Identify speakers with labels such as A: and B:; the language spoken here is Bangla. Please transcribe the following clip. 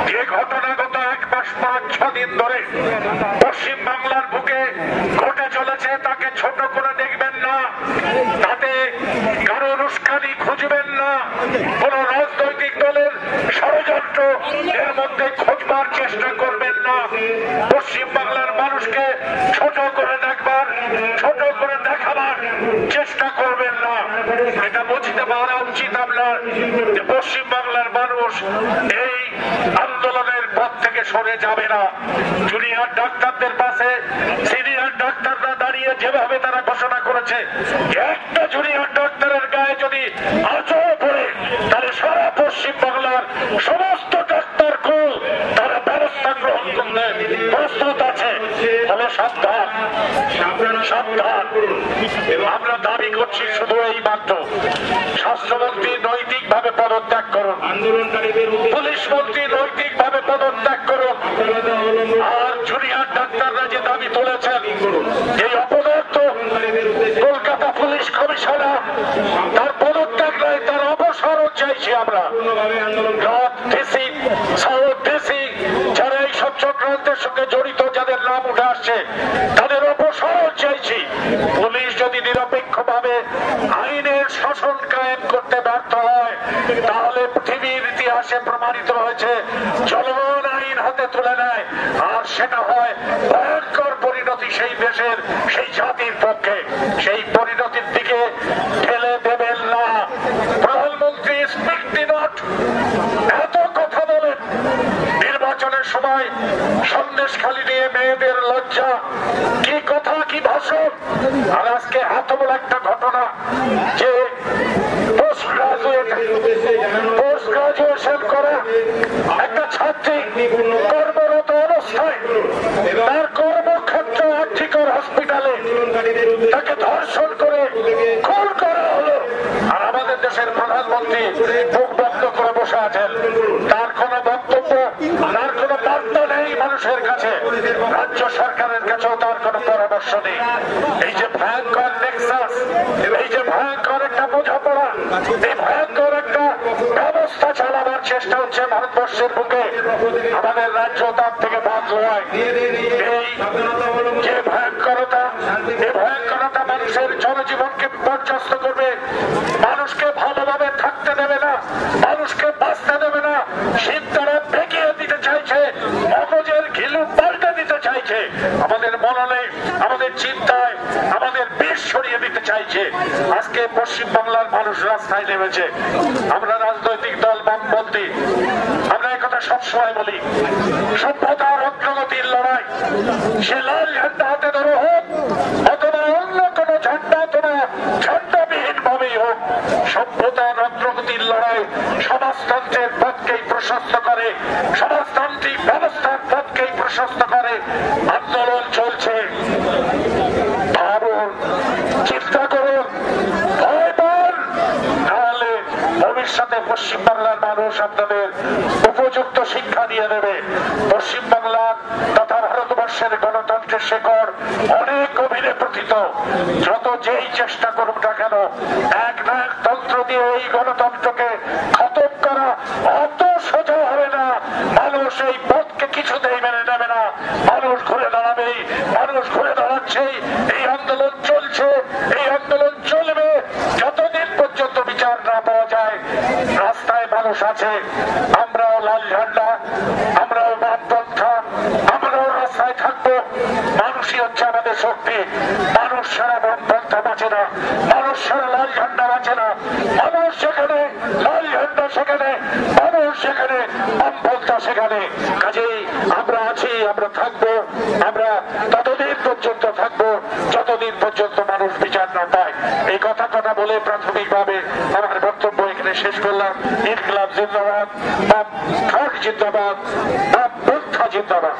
A: যে ঘটনা গত 1 মাস 5-6 দিন ধরে পশ্চিম বাংলার বুকে ঘটে চলেছে তাকে ছোট করে দেখবেন না, তাতে কারো উস্কানি খুঁজবেন না, কোন রাজনৈতিক দলের ষড়যন্ত্র এর মধ্যে খোঁজবার চেষ্টা করবেন না। পশ্চিম বাংলার মানুষকে ছোট করে দেখবার, ছোট করে দেখাবার চেষ্টা করবেন না। এটা বুঝতে পারা উচিত আপনার যে পশ্চিম বাংলার মানুষ এই আন্দোলনের পথ থেকে সরে যাবে না। জুনিয়র ডাক্তারদের পাশে সিনিয়র ডাক্তাররা দাঁড়িয়ে যেভাবে তারা ঘোষণা করেছে, একটা জুনিয়র ডাক্তারের গায়ে যদি আঁচড় পড়ে তাহলে সারা পশ্চিম বাংলার সমস্ত ডাক্তার কুল তারা ব্যবস্থা গ্রহণ করতে প্রস্তুত আছে। ফলে সাবধান, সাবধান। আমরা দাবি করছি শুধু এই মাত্র, স্বাস্থ্যমন্ত্রী নৈতিকভাবে পদত্যাগ করুন, পুলিশ মন্ত্রী নৈতিকভাবে পদত্যাগ করুন, আর জুনিয়র ডাক্তাররা যে দাবি তুলেছেন এই অপদার্থ কলকাতা পুলিশ কমিশনার তার পদত্যাগ নয়, তার অবসরও চাইছি আমরা। যারা এই সব চক্রান্তের সঙ্গে জড়িত, যাদের নাম উঠে আসছে, তাদের অবসরও চাইছি। পুলিশ যদি নিরপেক্ষভাবে আইনের শাসন কায়েম করতে ব্যর্থ হয়, তাহলে পৃথিবীর ইতিহাসে প্রমাণিত হয়েছে জনগণ আইন হাতে তুলে নেয়, আর সেটা হয় ভয়ঙ্কর পরিণতি সেই দেশের, সেই জাতির পক্ষে। সেই পরিণতির দিকে ঠেলে দেবেন না। প্রধানমন্ত্রী স্পিক দি নট এত কথা বলেন, নির্বাচনের সময় সন্দেশখালি নিয়ে মেয়েদের লজ্জা, কি কথা কি ভাষণ। আর আজকে এত বড় একটা ঘটনা যে পোস্ট গ্রাজুয়েশন করা একটা ছাত্রী কর্মরত অবস্থায় তার কর্মক্ষেত্র আর্থিকর হসপিটালে তাকে ধর্ষণ করে খুন করা হলো। আর আমাদের দেশের প্রধানমন্ত্রী মুখ বন্ধ করে বসে আছেন, তার কোন বক্তব্য, তার কোন বার্তা নেই মানুষের কাছে, রাজ্য সরকারের কাছেও তার কোন পরামর্শ নেই। এই যে ভয়ঙ্কর নেক্সাস, এই যে ভয়ঙ্কর একটা বোঝাপড়া, এই ভয়ঙ্কর একটা ব্যবস্থা চালাবার চেষ্টা হচ্ছে ভারতবর্ষের বুকে, আমাদের রাজ্য তার থেকে বাদ নয়। এই যে ভয়ঙ্করতা, এই ভয়ঙ্করতা মানুষের জনজীবনকে বিপর্যস্ত করবে, মানুষকে ভালোভাবে থাকতে দেবে না, মানুষকে বাঁচতে দেবে না। শীততারা ভেঙিয়ে দিতে চাইছে, মগজের ঘিলু পাল্টে দিতে চাইছে, আমাদের মননে, আমাদের চিন্তায়, আমাদের বিষ ছড়িয়ে দিতে চাইছে। আজকে পশ্চিম বাংলার মানুষ রাস্তায় নেমেছে। আমরা রাজনৈতিক দল বামপন্থী, আমরা একথা সবসময় বলি, সভ্যতার অগ্রগতির লড়াই সে লাল ঝান্ডা হাতে ধরে হোক অথবা অন্য কোন ঝান্ডা অথবা ঝান্ডাবিহীন ভাবেই হোক, সভ্যতার অগ্রগতির লড়াই সমাজতন্ত্রের পথকেই প্রশস্ত করে, সমাজতান্ত্রিক ব্যবস্থার পথকেই প্রশস্ত করে। আন্দোলন চলছে, ভাবুন, চিন্তা করুন, ভয় পান, তাহলে ভবিষ্যতে পশ্চিম বাংলার মানুষ আপনাদের উপযুক্ত শিক্ষা দিয়ে দেবে। পশ্চিম বাংলার তথা ভারতবর্ষের গণতন্ত্রের শেকড় অনেক গভীরে প্রথিত। যত যেই চেষ্টা করুক না কেন, এক নায়কতন্ত্র দিয়ে এই গণতন্ত্রকে খতম করা অত সোজা হবে না। মানুষ এই পথকে কিছুতেই মেনে নেবে না। মানুষ ঘুরে দাঁড়াবেই, মানুষ ঘুরে দাঁড়াচ্ছেই। এই আন্দোলন চলছে, এই আন্দোলন চলবে যতদিন পর্যন্ত বিচার না পাওয়া যায়। রাস্তায় মানুষ আছে, আমরাও লাল ঝান্ডা, আমরাও বামপন্থা, আমরাও রাস্তায় থাকবো। মানুষই হচ্ছে আমাদের শক্তি। মানুষ সারা বামপন্থা বাঁচে না, মানুষ সারা লাল ঝান্ডা বাঁচে না। মানুষ সেখানে লাল ঝান্ডা, সেখানে মানুষ, সেখানে বামপন্থা, সেখানে। কাজেই আমরা আছি, আমরা থাকবো, আমরা ততদিন পর্যন্ত থাকবো যতদিন পর্যন্ত মানুষ বিচার না পায়। এই কথা বলে প্রাথমিকভাবে আমার বক্তব্য এখানে শেষ করলাম। ইনকিলাব জিন্দাবাদ, বাম ফ্রন্ট জিন্দাবাদ, বাম পন্থা জিন্দাবাদ।